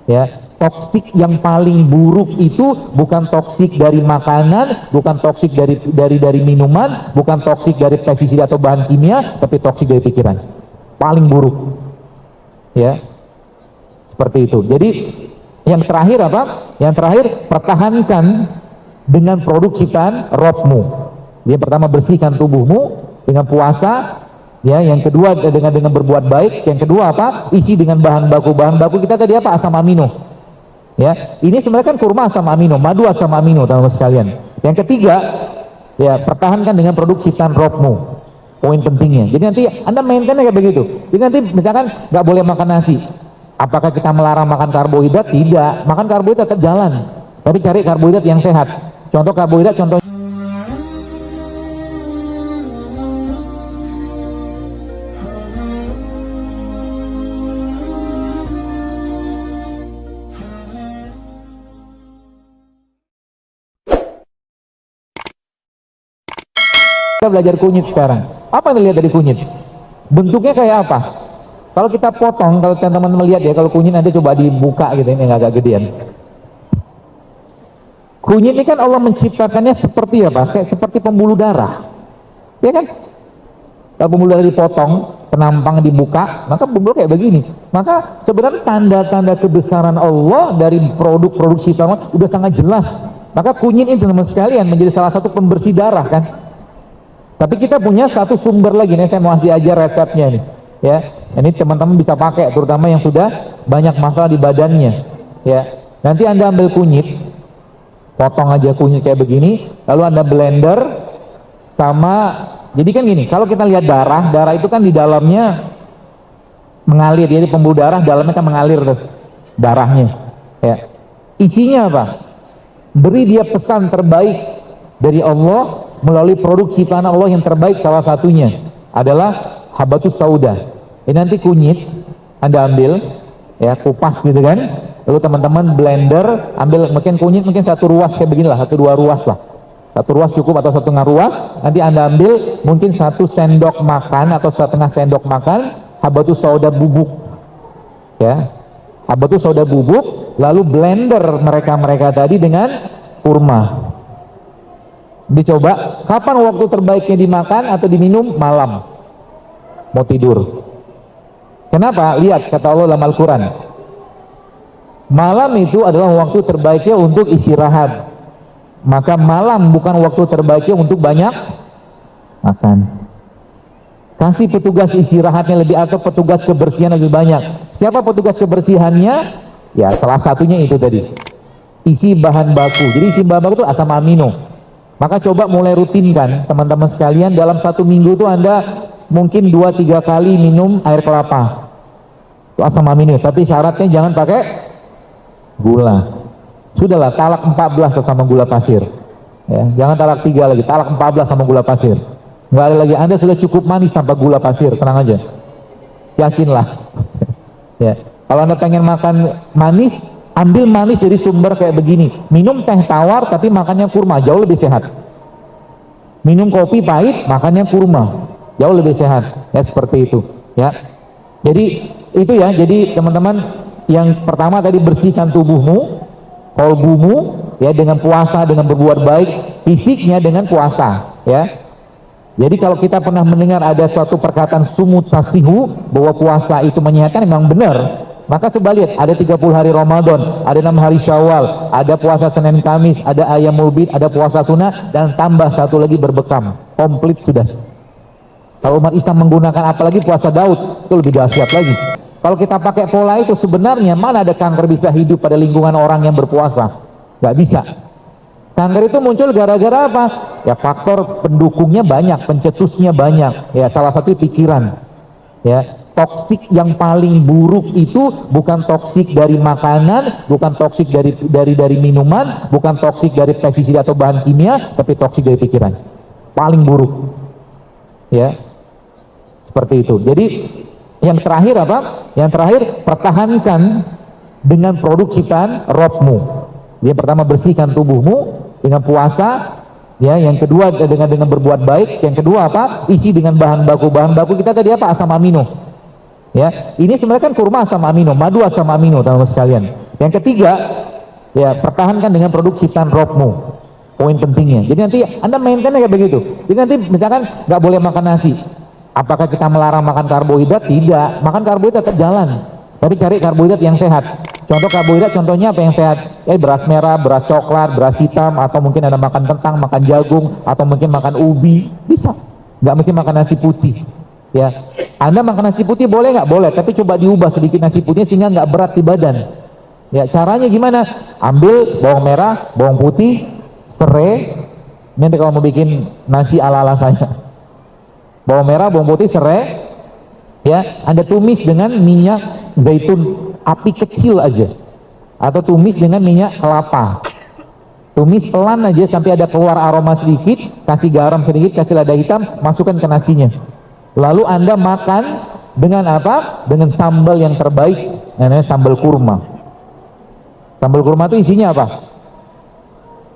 Ya, toksik yang paling buruk itu bukan toksik dari makanan, bukan toksik dari minuman, bukan toksik dari pestisida atau bahan kimia, tapi toksik dari pikiran. Paling buruk. Ya. Seperti itu. Jadi yang terakhir apa? Yang terakhir, pertahankan dengan produk ciptaan Rabbmu. Yang pertama, bersihkan tubuhmu dengan puasa. Ya, yang kedua dengan berbuat baik. Yang kedua apa? Isi dengan bahan baku kita tadi apa? Asam amino. Ya, ini sebenarnya kan kurma asam amino, madu asam amino, teman-teman sekalian. Yang ketiga, ya, pertahankan dengan produk ciptaan Rabbmu. Poin pentingnya. Jadi nanti Anda mainkan kayak begitu. Jadi nanti misalkan nggak boleh makan nasi. Apakah kita melarang makan karbohidrat? Tidak. Makan karbohidrat tetap jalan. Tapi cari karbohidrat yang sehat. Contoh karbohidrat, contoh kita belajar kunyit sekarang. Apa yang dilihat dari kunyit? Bentuknya kayak apa? Kalau kita potong, kalau teman-teman melihat ya, kalau kunyit nanti coba dibuka gitu, ini agak gedean. Kunyit ini kan Allah menciptakannya seperti apa? Kayak seperti pembuluh darah. Ya kan? Kalau pembuluh darah dipotong, penampang dibuka, maka pembuluh kayak begini. Maka sebenarnya tanda-tanda kebesaran Allah dari produk-produk ciptaan udah sangat jelas. Maka kunyit ini teman-teman sekalian menjadi salah satu pembersih darah kan? Tapi kita punya satu sumber lagi nih, saya mau kasih aja resepnya nih. Ya, ini teman-teman bisa pakai, terutama yang sudah banyak masalah di badannya. Ya, nanti Anda ambil kunyit, potong aja kunyit kayak begini, lalu Anda blender sama, jadi kan gini, kalau kita lihat darah itu kan di dalamnya mengalir, jadi pembuluh darah dalamnya kan mengalir tuh darahnya. Ya, isinya apa? Beri dia pesan terbaik dari Allah melalui produk ciptaan Allah yang terbaik, salah satunya adalah habatus sauda. Ini nanti kunyit Anda ambil, ya, kupas gitu kan, lalu teman-teman blender, ambil mungkin kunyit mungkin satu ruas kayak beginilah, satu dua ruas lah, satu ruas cukup atau satu setengah ruas. Nanti Anda ambil mungkin satu sendok makan atau setengah sendok makan habatus sauda bubuk, ya, habatus sauda bubuk, lalu blender mereka tadi dengan kurma. Dicoba, kapan waktu terbaiknya dimakan atau diminum? Malam, mau tidur. Kenapa? Lihat kata Allah dalam Al-Quran, malam itu adalah waktu terbaiknya untuk istirahat. Maka malam bukan waktu terbaiknya untuk banyak makan. Kasih petugas istirahatnya lebih, atau petugas kebersihan lebih banyak. Siapa petugas kebersihannya? Ya, salah satunya itu tadi, isi bahan baku. Jadi isi bahan baku itu asam amino. Maka coba mulai rutinkan teman-teman sekalian, dalam satu minggu itu Anda mungkin 2-3 kali minum air kelapa, itu asam amino. Tapi syaratnya jangan pakai gula. Sudahlah, talak 14 sama gula pasir, ya, jangan talak 3 lagi, talak 14 sama gula pasir. Nggak ada lagi, Anda sudah cukup manis tanpa gula pasir, tenang aja, yakinlah. Ya, kalau Anda pengen makan manis, ambil manis dari sumber kayak begini. Minum teh tawar tapi makannya kurma, jauh lebih sehat. Minum kopi pahit, makannya kurma, jauh lebih sehat. Ya, seperti itu. Ya, jadi itu ya. Jadi teman-teman, yang pertama tadi, bersihkan tubuhmu, kolbumu, ya, dengan puasa, dengan berbuat baik, fisiknya dengan puasa. Ya. Jadi kalau kita pernah mendengar ada suatu perkataan sumut tasihu, bahwa puasa itu menyehatkan, memang benar. Maka coba lihat, ada 30 hari Ramadan, ada 6 hari Syawal, ada puasa Senin Kamis, ada Ayyamul Bid, ada puasa sunnah, dan tambah satu lagi berbekam. Komplit sudah. Kalau umat Islam menggunakan apalagi puasa Daud, itu lebih dahsyat lagi. Kalau kita pakai pola itu, sebenarnya mana ada kanker bisa hidup pada lingkungan orang yang berpuasa? Gak bisa. Kanker itu muncul gara-gara apa? Ya, faktor pendukungnya banyak, pencetusnya banyak. Ya, salah satu pikiran. Ya, toksik yang paling buruk itu bukan toksik dari makanan, bukan toksik dari minuman, bukan toksik dari pestisida atau bahan kimia, tapi toksik dari pikiran. Paling buruk. Ya, seperti itu. Jadi yang terakhir apa? Yang terakhir, pertahankan dengan produk ciptaan Rabbmu. Yang pertama, bersihkan tubuhmu dengan puasa. Ya, yang kedua dengan berbuat baik. Yang kedua apa? Isi dengan bahan baku kita tadi apa? Asam amino. Ya, ini sebenarnya kan kurma asam amino, madu asam amino, teman-teman sekalian. Yang ketiga, ya pertahankan dengan produk ciptaan Robmu. Poin pentingnya. Jadi nanti Anda mainkan kayak begitu. Jadi nanti misalkan nggak boleh makan nasi. Apakah kita melarang makan karbohidrat? Tidak. Makan karbohidrat tetap jalan. Tapi cari karbohidrat yang sehat. Contoh karbohidrat, contohnya apa yang sehat? Beras merah, beras coklat, beras hitam, atau mungkin Anda makan kentang, makan jagung, atau mungkin makan ubi. Bisa. Nggak mesti makan nasi putih. Ya, Anda makan nasi putih boleh nggak? Boleh. Tapi coba diubah sedikit nasi putihnya sehingga nggak berat di badan. Ya, caranya gimana? Ambil bawang merah, bawang putih, serai. Nanti kalau mau bikin nasi ala-ala saya, bawang merah, bawang putih, serai, ya, Anda tumis dengan minyak zaitun api kecil aja, atau tumis dengan minyak kelapa. Tumis pelan aja sampai ada keluar aroma sedikit, kasih garam sedikit, kasih lada hitam, masukkan ke nasinya. Lalu Anda makan dengan apa? Dengan sambal yang terbaik, namanya sambal kurma. Sambal kurma itu isinya apa?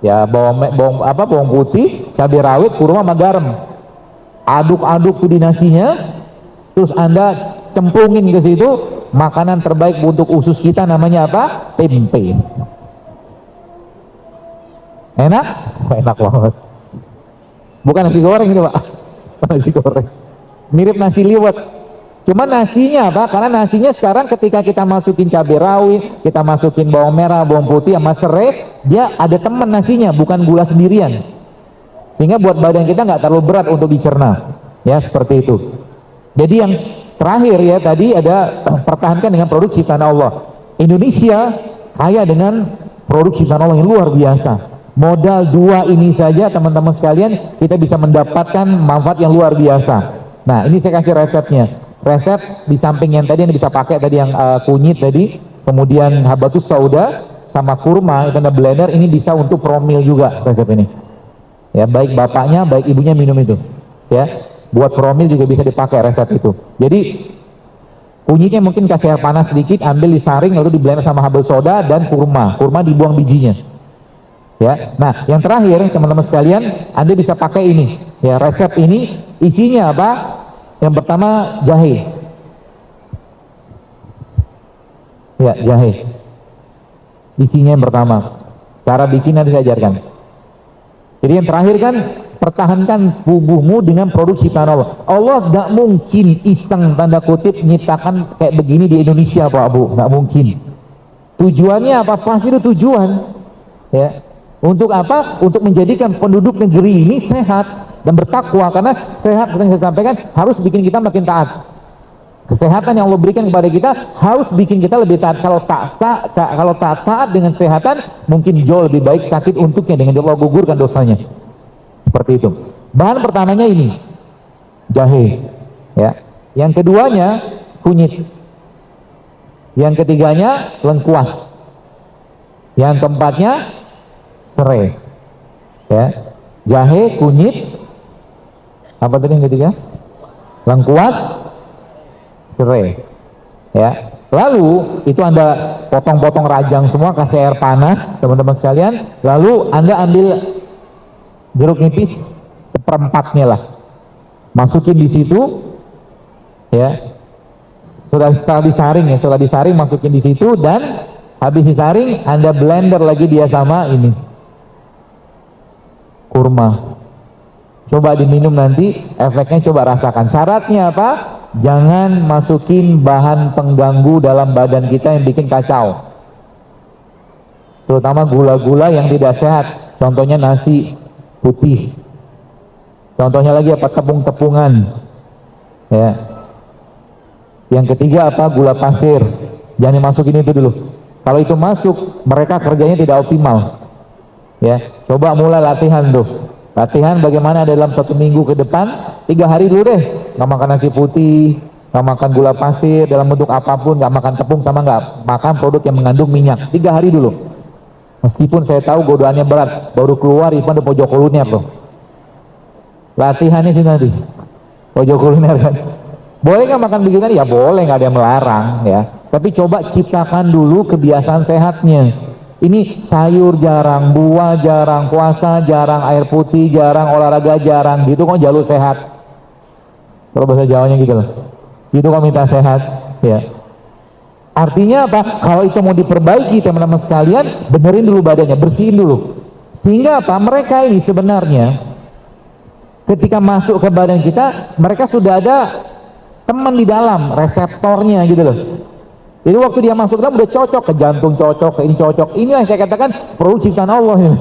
Ya, bawang putih, cabai rawit, kurma sama garam. Aduk-aduk tuh di nasinya, terus Anda cemplungin ke situ. Makanan terbaik untuk usus kita namanya apa? Tempe. Enak? Enak banget. Bukan nasi goreng ini, Pak. Nasi goreng. Mirip nasi liwet. Cuma nasinya apa? Karena nasinya sekarang ketika kita masukin cabai rawit, kita masukin bawang merah, bawang putih sama serai, dia ada teman nasinya, bukan gula sendirian. Sehingga buat badan kita nggak terlalu berat untuk dicerna. Ya, seperti itu. Jadi yang terakhir ya tadi ada pertahankan dengan produk ciptaan Allah. Indonesia kaya dengan produk ciptaan Allah yang luar biasa. Modal dua ini saja teman-teman sekalian kita bisa mendapatkan manfaat yang luar biasa. Nah, ini saya kasih resepnya. Resep di samping yang tadi yang bisa pakai tadi yang kunyit tadi, kemudian habatus sauda sama kurma itu ada blender, ini bisa untuk promil juga resep ini. Ya, baik bapaknya baik ibunya minum itu. Ya, buat promil juga bisa dipakai resep itu. Jadi kunyitnya mungkin kasih air panas sedikit, ambil disaring lalu di blender sama habatus sauda dan kurma. Kurma dibuang bijinya. Ya, nah yang terakhir teman-teman sekalian, Anda bisa pakai ini. Ya, resep ini isinya apa? Yang pertama jahe. Ya, jahe. Isinya yang pertama. Cara bikin nanti saya ajarkan. Jadi yang terakhir kan pertahankan tubuhmu dengan produk ciptaan Allah. Allah nggak mungkin iseng tanda kutip nyiptakan kayak begini di Indonesia, Pak Bu. Nggak mungkin. Tujuannya apa? Pasti itu tujuan. Ya. Untuk apa? Untuk menjadikan penduduk negeri ini sehat dan bertakwa, karena sehat seperti yang saya sampaikan harus bikin kita makin taat. Kesehatan yang Allah berikan kepada kita harus bikin kita lebih taat. Kalau tak taat dengan kesehatan, mungkin jauh lebih baik sakit untuknya dengan Allah gugurkan dosanya. Seperti itu. Bahan pertamanya ini jahe, ya. Yang keduanya kunyit. Yang ketiganya lengkuas. Yang keempatnya serai. Ya. Jahe, kunyit, apa tadi yang ketiga? Lengkuas, serai. Ya. Lalu itu Anda potong-potong rajang semua, kasih air panas, teman-teman sekalian. Lalu Anda ambil jeruk nipis seperempatnya lah, masukin di situ. Ya. Setelah disaring masukin di situ, dan habis disaring Anda blender lagi dia sama ini kurma. Coba diminum nanti, efeknya coba rasakan. Syaratnya apa? Jangan masukin bahan pengganggu dalam badan kita yang bikin kacau. Terutama gula-gula yang tidak sehat. Contohnya nasi putih. Contohnya lagi apa? Tepung-tepungan. Ya. Yang ketiga apa? Gula pasir. Jangan dimasukin itu dulu. Kalau itu masuk, mereka kerjanya tidak optimal. Ya, coba mulai latihan tuh. Latihan bagaimana dalam 1 minggu ke depan, 3 hari dulu deh. Nggak makan nasi putih, nggak makan gula pasir dalam bentuk apapun, nggak makan tepung, sama nggak makan produk yang mengandung minyak. 3 hari dulu. Meskipun saya tahu godaannya berat, baru keluar Ivan di pojok kuliner tuh. Latihannya sih nanti. Pojok kuliner kan. Boleh nggak makan begitu? Ya boleh, nggak ada yang melarang ya. Tapi coba ciptakan dulu kebiasaan sehatnya. Ini sayur jarang, buah jarang, puasa jarang, air putih jarang, olahraga jarang, gitu kok jalur sehat. Kalau bahasa Jawanya gitu loh. Gitu kok minta sehat, ya. Artinya apa? Kalau itu mau diperbaiki teman-teman sekalian, benerin dulu badannya, bersihin dulu. Sehingga apa? Mereka ini sebenarnya ketika masuk ke badan kita, mereka sudah ada teman di dalam, reseptornya gitu loh. Jadi waktu dia masuk dalam udah cocok, ke jantung cocok, ke ini cocok. Ini yang saya katakan produksi ciptaan Allah ya.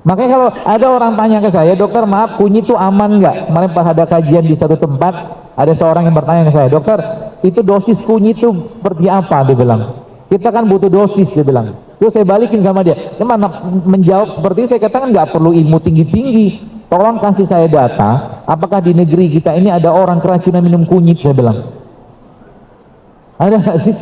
Makanya kalau ada orang tanya ke saya, dokter maaf kunyit itu aman nggak? Kemarin pas ada kajian di satu tempat, ada seorang yang bertanya ke saya, dokter itu dosis kunyit itu seperti apa? Dia bilang, kita kan butuh dosis, dia bilang. Terus saya balikin sama dia, gimana menjawab seperti itu? Saya katakan nggak perlu ilmu tinggi-tinggi, tolong kasih saya data, apakah di negeri kita ini ada orang keracunan minum kunyit? Saya bilang, ada nggak sih?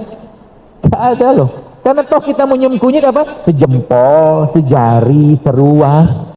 Nggak ada loh. Karena toh kita menyium kunyit apa? Sejempol, sejari, seruas.